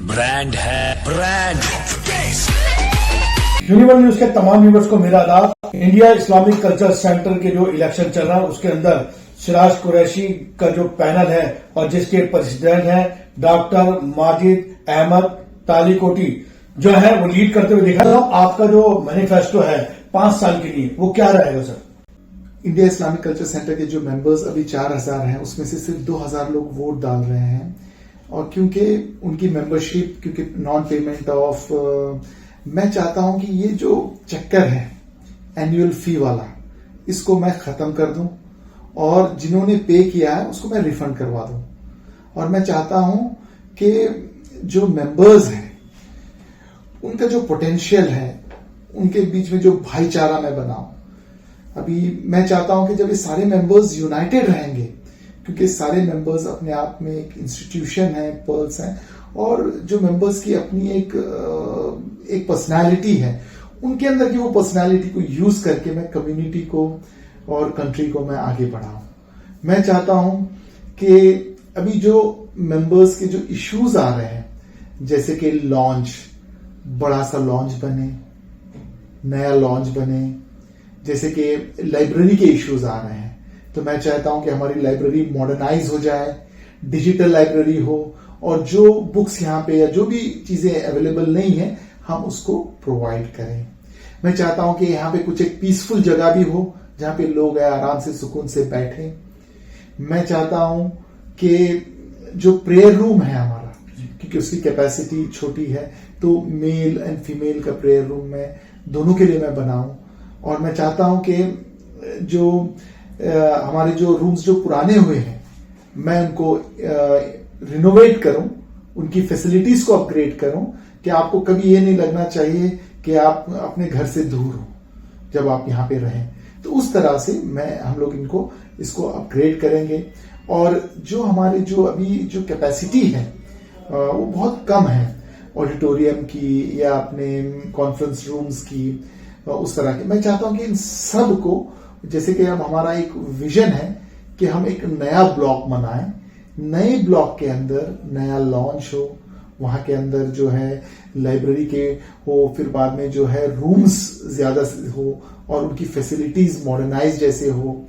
Brand है, brand. Universal news के तमाम व्यूअर्स को मेरा आदाब। इंडिया इस्लामिक कल्चर सेंटर के जो इलेक्शन चल रहा है उसके अंदर सिराज कुरैशी का जो पैनल है और जिसके प्रेसिडेंट हैं डॉक्टर माजिद अहमद तालीकोटी जो है वो लीड करते हुए दिखा। तो आपका जो मैनिफेस्टो है 5 साल के लिए वो क्या रहेगा sir? India Islamic culture centre के जो मेंबर्स अभी 4000 हैं उसमें से सिर्फ 2000 लोग वोट डाल रहे हैं और क्योंकि उनकी मेंबरशिप क्योंकि नॉन पेमेंट ऑफ मैं चाहता हूं कि ये जो चक्कर है एनुअल फी वाला इसको मैं खत्म कर दूं और जिन्होंने पे किया है उसको मैं रिफंड करवा दूं। और मैं चाहता हूं कि जो मेंबर्स हैं उनका जो पोटेंशियल है उनके बीच में जो भाईचारा मैं बनाऊं। अभी मैं चाहता हूं कि जब ये सारे मेंबर्स यूनाइटेड रहेंगे क्योंकि सारे मेंबर्स अपने आप में एक इंस्टीट्यूशन है, पर्ल्स हैं और जो मेंबर्स की अपनी एक पर्सनालिटी है उनके अंदर की वो पर्सनालिटी को यूज करके मैं कम्युनिटी को और कंट्री को मैं आगे बढ़ाऊं। मैं चाहता हूं कि अभी जो मेंबर्स के जो इश्यूज आ रहे हैं जैसे कि लॉन्च, बड़ा सा लॉन्च बने, नया लॉन्च बने, जैसे कि लाइब्रेरी के इश्यूज आ रहे हैं तो मैं चाहता हूं कि हमारी लाइब्रेरी मॉडर्नाइज हो जाए, डिजिटल लाइब्रेरी हो और जो बुक्स यहाँ पे या जो भी चीजें अवेलेबल नहीं है हम उसको प्रोवाइड करें। मैं चाहता हूं कि यहाँ पे कुछ एक पीसफुल जगह भी हो जहां पे लोग आराम से सुकून से बैठे। मैं चाहता हूं कि जो प्रेयर रूम है हमारा क्योंकि उसकी कैपेसिटी छोटी है तो मेल एंड फीमेल का प्रेयर रूम में दोनों के लिए मैं बनाऊं। और मैं चाहता हूं कि जो हमारे जो रूम्स जो पुराने हुए हैं मैं उनको रिनोवेट करूं, उनकी फैसिलिटीज को अपग्रेड करूं कि आपको कभी ये नहीं लगना चाहिए कि आप अपने घर से दूर हो जब आप यहाँ पे रहें। तो उस तरह से हम लोग इसको अपग्रेड करेंगे। और जो हमारे जो अभी जो कैपेसिटी है वो बहुत कम है ऑडिटोरियम की या अपने कॉन्फ्रेंस रूम्स की उस तरह की। मैं चाहता हूं कि इन सब को जैसे कि अब हमारा एक विजन है कि हम एक नया ब्लॉक बनाएं, नए ब्लॉक के अंदर नया लॉन्च हो, वहां के अंदर जो है लाइब्रेरी के हो, फिर बाद में जो है रूम्स ज्यादा हो और उनकी फैसिलिटीज मॉडर्नाइज जैसे हो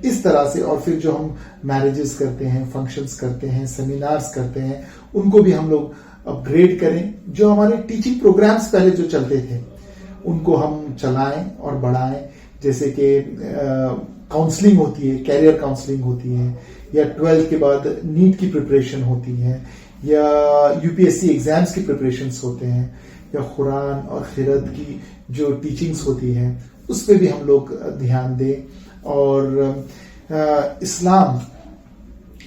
इस तरह से। और फिर जो हम मैरिजेस करते हैं, फंक्शंस करते हैं, सेमिनार्स करते हैं उनको भी हम लोग अपग्रेड करें। जो हमारे टीचिंग प्रोग्राम्स पहले जो चलते थे उनको हम चलाएं और बढ़ाएं, जैसे कि काउंसलिंग होती है, कैरियर काउंसलिंग होती है या 12th के बाद नीट की प्रिपरेशन होती है या यूपीएससी एग्जाम्स की प्रिपरेशंस होते हैं या कुरान और खिरत की जो टीचिंग्स होती हैं उस पर भी हम लोग ध्यान दें। और इस्लाम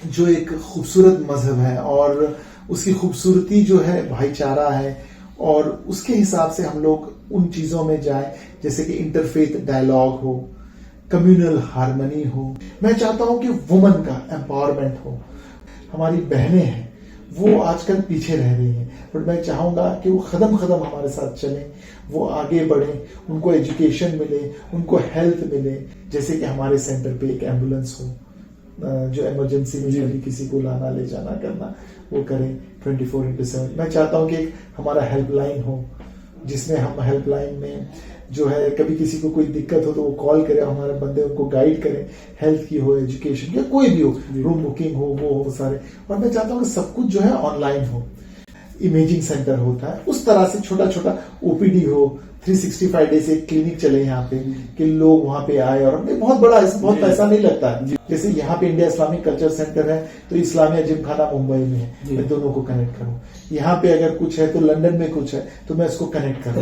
जो एक खूबसूरत मजहब है और उसकी खूबसूरती जो है भाईचारा है और उसके हिसाब से हम लोग उन चीजों में जाएं जैसे कि इंटरफेथ डायलॉग हो, कम्युनल हार्मनी हो। मैं चाहता हूं कि वुमन का एम्पावरमेंट हो। हमारी बहनें हैं वो आजकल पीछे रह रही हैं बट मैं चाहूंगा कि वो कदम कदम हमारे साथ चलें, वो आगे बढ़ें, उनको एजुकेशन मिले, उनको हेल्थ मिले। जैसे कि हमारे सेंटर पे एक एम्बुलेंस हो जो इमरजेंसी में यदि किसी को लाना ले जाना करना वो करें 24/7। मैं चाहता हूं कि हमारा हेल्पलाइन हो जिसमें हम हेल्पलाइन में जो है कभी किसी को कोई दिक्कत हो तो वो कॉल करे, हमारे बंदे उनको गाइड करें, हेल्थ की हो, एजुकेशन या कोई भी हो, रूम बुकिंग हो, वो हो सारे। और मैं चाहता हूं कि सब कुछ जो है ऑनलाइन हो, इमेजिंग सेंटर होता है उस तरह से छोटा छोटा ओपीडी हो, 365 डेज एक क्लिनिक चले यहाँ पे कि लोग वहां पे आए और हमें बहुत बड़ा बहुत पैसा नहीं लगता है। जैसे यहाँ पे इंडिया इस्लामिक कल्चर सेंटर है तो इस्लामिया जिमखाना मुंबई में है, मैं दोनों को कनेक्ट करूं। यहाँ पे अगर कुछ है तो लंदन में कुछ है तो मैं इसको कनेक्ट करूं,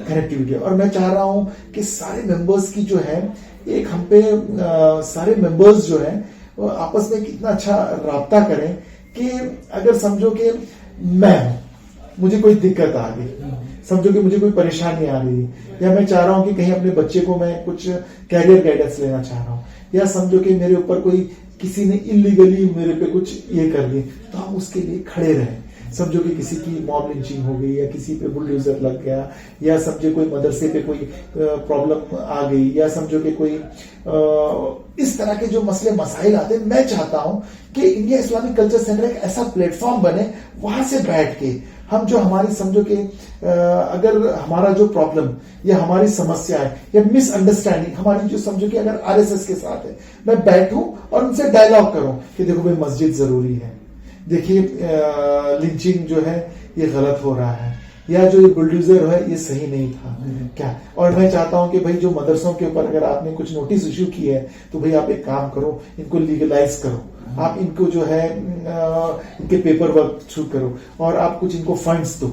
कनेक्टिविटी। और मैं चाह रहा हूं कि सारे मेंबर्स की जो है एक हम पे सारे मेंबर्स जो है आपस में कितना अच्छा राब्ता करें कि अगर समझो कि मुझे कोई दिक्कत आ गई, समझो कि मुझे कोई परेशानी आ रही या मैं चाह रहा हूं कि कहीं अपने बच्चे को मैं कुछ कैरियर गाइडेंस लेना चाह रहा हूं या समझो कि मेरे ऊपर कोई किसी ने इलीगली मेरे पे कुछ ये कर दी तो हम उसके लिए खड़े रहें। समझो कि किसी की मॉब लिंचिंग हो गई या किसी पे बुलडोजर लग गया या समझो कोई मदरसे पे कोई प्रॉब्लम आ गई या समझो कि कोई इस तरह के जो मसले मसाइल आते हैं। मैं चाहता हूं कि इंडिया इस्लामिक कल्चर सेंटर एक ऐसा प्लेटफॉर्म बने वहां से बैठ के हम जो हमारी समझो कि अगर हमारा जो प्रॉब्लम या हमारी समस्या है या मिसअंडरस्टैंडिंग हमारी जो समझो कि अगर आरएसएस के साथ है, मैं बैठूं और उनसे डायलॉग करूं कि देखो भाई मस्जिद जरूरी है, देखिए लिंचिंग जो है ये गलत हो रहा है, या जो ये बुलडोजर है ये सही नहीं था क्या। और मैं चाहता हूं कि भाई जो मदरसों के ऊपर अगर आपने कुछ नोटिस इश्यू की है तो भाई आप एक काम करो, इनको लीगलाइज करो, आप इनको जो है इनके पेपर वर्क शुरू करो और आप कुछ इनको फंड्स दो।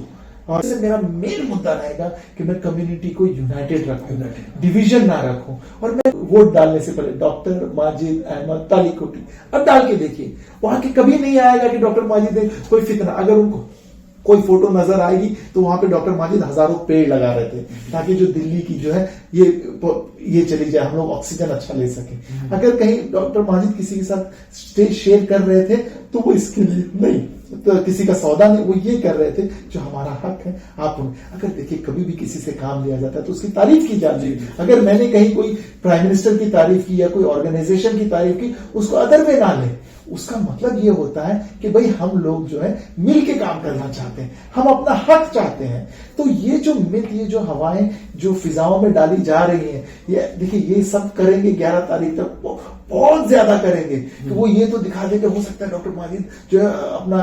और मेरा मेन मुद्दा रहेगा कि मैं कम्युनिटी को यूनाइटेड रखूं, डिवीजन ना रखूं। और मैं वोट डालने से पहले डॉक्टर माजिद अहमद तालिकोटी अब डाल के देखिए, वहां के कभी नहीं आएगा कि डॉक्टर माजिद ने कोई फितना, अगर उनको कोई फोटो नजर आएगी तो वहां पे डॉक्टर माजिद हजारों पेड़ लगा रहे थे ताकि जो दिल्ली की जो है ये चली जाए, हम लोग ऑक्सीजन अच्छा ले सके। अगर कहीं डॉक्टर माजिद किसी के साथ स्टेज शेयर कर रहे थे तो वो इसके लिए नहीं, तो किसी का सौदा नहीं, वो ये कर रहे थे जो हमारा हक है। आप अगर देखिए कभी भी किसी से काम लिया जाता है तो उसकी तारीफ की जाती है। अगर मैंने कहीं कोई प्राइम मिनिस्टर की तारीफ की या कोई ऑर्गेनाइजेशन की तारीफ की, उसको अदर में ना ले, उसका मतलब ये होता है कि भाई हम लोग जो है मिल के काम करना चाहते हैं, हम अपना हक चाहते हैं। तो ये जो मिथ, ये जो हवाएं जो फिजाओं में डाली जा रही हैं, ये देखिए ये सब करेंगे 11 तारीख तक, बहुत ज्यादा करेंगे कि वो ये तो दिखा देंगे, हो सकता है डॉक्टर माजिद जो है अपना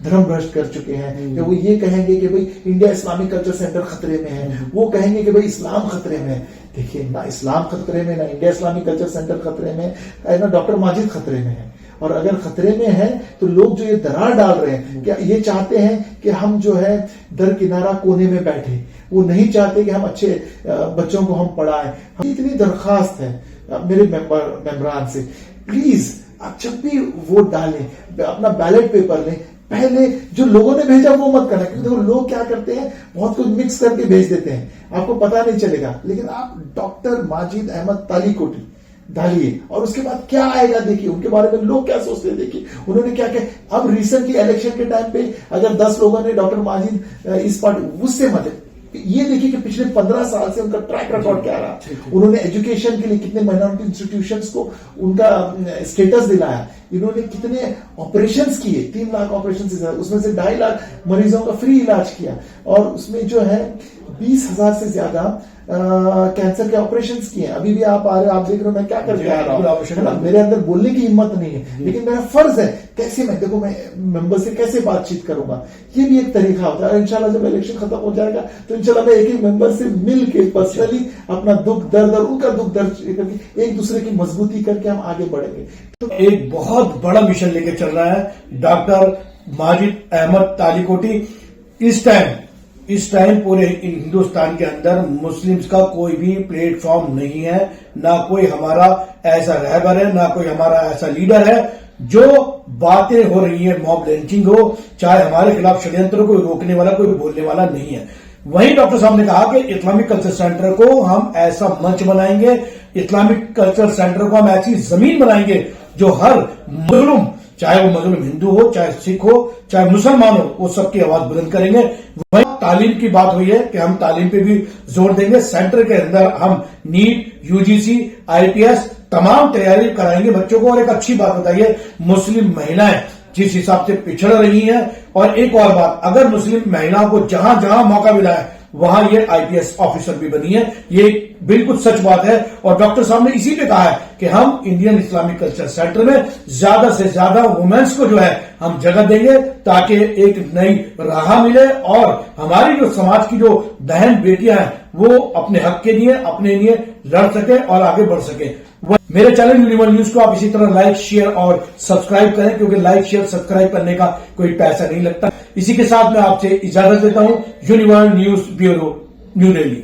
धर्म भ्रष्ट कर चुके हैं, या वो ये कहेंगे कि भाई इंडिया इस्लामिक कल्चर सेंटर खतरे में है, वो कहेंगे कि भाई इस्लाम खतरे में है। देखिए ना इस्लाम खतरे में, ना इंडिया इस्लामिक कल्चर सेंटर खतरे में, ना डॉक्टर माजिद खतरे में है। और अगर खतरे में है तो लोग जो ये दरार डाल रहे हैं, क्या ये चाहते हैं कि हम जो है दर किनारा कोने में बैठे, वो नहीं चाहते कि हम अच्छे बच्चों को हम पढ़ाएं। इतनी दरखास्त है मेरे मेंबरान से, प्लीज आप जब भी वोट डालें, अपना बैलेट पेपर लें, पहले जो लोगों ने भेजा वो मत करना, क्योंकि देखो लोग क्या करते हैं, बहुत कुछ मिक्स करके भेज देते हैं, आपको पता नहीं चलेगा। लेकिन आप डॉक्टर माजिद अहमद तालिकोटी डालिए और उसके बाद क्या आएगा देखिए, उनके बारे में लोग क्या सोचते हैं देखिए, उन्होंने क्या क्या। अब रिसेंटली इलेक्शन के टाइम पे अगर 10 लोगों ने डॉक्टर माजिद इस पार्टी, उससे मत, ये देखिए कि पिछले 15 साल से उनका ट्रैक रिकॉर्ड क्या रहा। उन्होंने एजुकेशन के लिए कितने माइनॉरिटी इंस्टीट्यूशंस को उनका स्टेटस दिलाया, इन्होंने कितने ऑपरेशंस किए, 3 लाख ऑपरेशन से ज्यादा, उसमें से 2.5 लाख मरीजों का फ्री इलाज किया, और उसमें जो है 20,000 से ज्यादा कैंसर के ऑपरेशंस किए। अभी भी आप आ रहे हो, आप देख रहे हो मैं क्या करके आ रहा हूँ, मेरे अंदर बोलने की हिम्मत नहीं है, लेकिन मेरा फर्ज है, कैसे मैं देखो मैं मेंबर से कैसे बातचीत करूंगा, ये भी एक तरीका होता है। इंशाल्लाह जब इलेक्शन खत्म हो जाएगा तो इंशाल्लाह मैं एक एक मेंबर से मिल के पर्सनली अपना दुख दर्द और उनका दुख दर्द करके एक दूसरे की मजबूती करके हम आगे बढ़ेंगे। तो एक बहुत बड़ा मिशन लेके चल रहा है डॉक्टर माजिद अहमद तालिकोटी। इस टाइम पूरे हिंदुस्तान के अंदर मुस्लिम्स का कोई भी प्लेटफॉर्म नहीं है, ना कोई हमारा ऐसा रहबर है, ना कोई हमारा ऐसा लीडर है। जो बातें हो रही है, मॉब लिंचिंग हो, चाहे हमारे खिलाफ षड्यंत्र को रोकने वाला कोई बोलने वाला नहीं है। वहीं डॉक्टर साहब ने कहा कि इस्लामिक कल्चर सेंटर को हम ऐसा मंच बनाएंगे, इस्लामिक कल्चर सेंटर को हम ऐसी जमीन बनाएंगे जो हर मजलूम, चाहे वो मजलूम हिंदू हो, चाहे सिख हो, चाहे मुसलमान हो, वो सबकी आवाज बुलंद करेंगे। वहीं तालीम की बात हुई है कि हम तालीम पे भी जोर देंगे। सेंटर के अंदर हम नीट, यूजीसी, आईपीएस तमाम तैयारी कराएंगे बच्चों को। और एक अच्छी बात बताइए, मुस्लिम महिलाएं जिस हिसाब से पिछड़ रही हैं, और एक और बात, अगर मुस्लिम महिलाओं को जहां जहां मौका मिला है वहां ये आईपीएस ऑफिसर भी बनी है, ये बिल्कुल सच बात है। और डॉक्टर साहब ने इसी पे कहा है कि हम इंडियन इस्लामिक कल्चर सेंटर में ज्यादा से ज्यादा वुमेन्स को जो है हम जगह देंगे, ताकि एक नई राह मिले और हमारी जो समाज की जो बहन बेटियां हैं वो अपने हक के लिए, अपने लिए लड़ सके और आगे बढ़ सके। मेरे चैनल यूनिवर्सल न्यूज को आप इसी तरह लाइक, शेयर और सब्सक्राइब करें, क्योंकि लाइक, शेयर, सब्सक्राइब करने का कोई पैसा नहीं लगता। इसी के साथ मैं आपसे इजाजत देता हूं। Universal news bureau, new Delhi.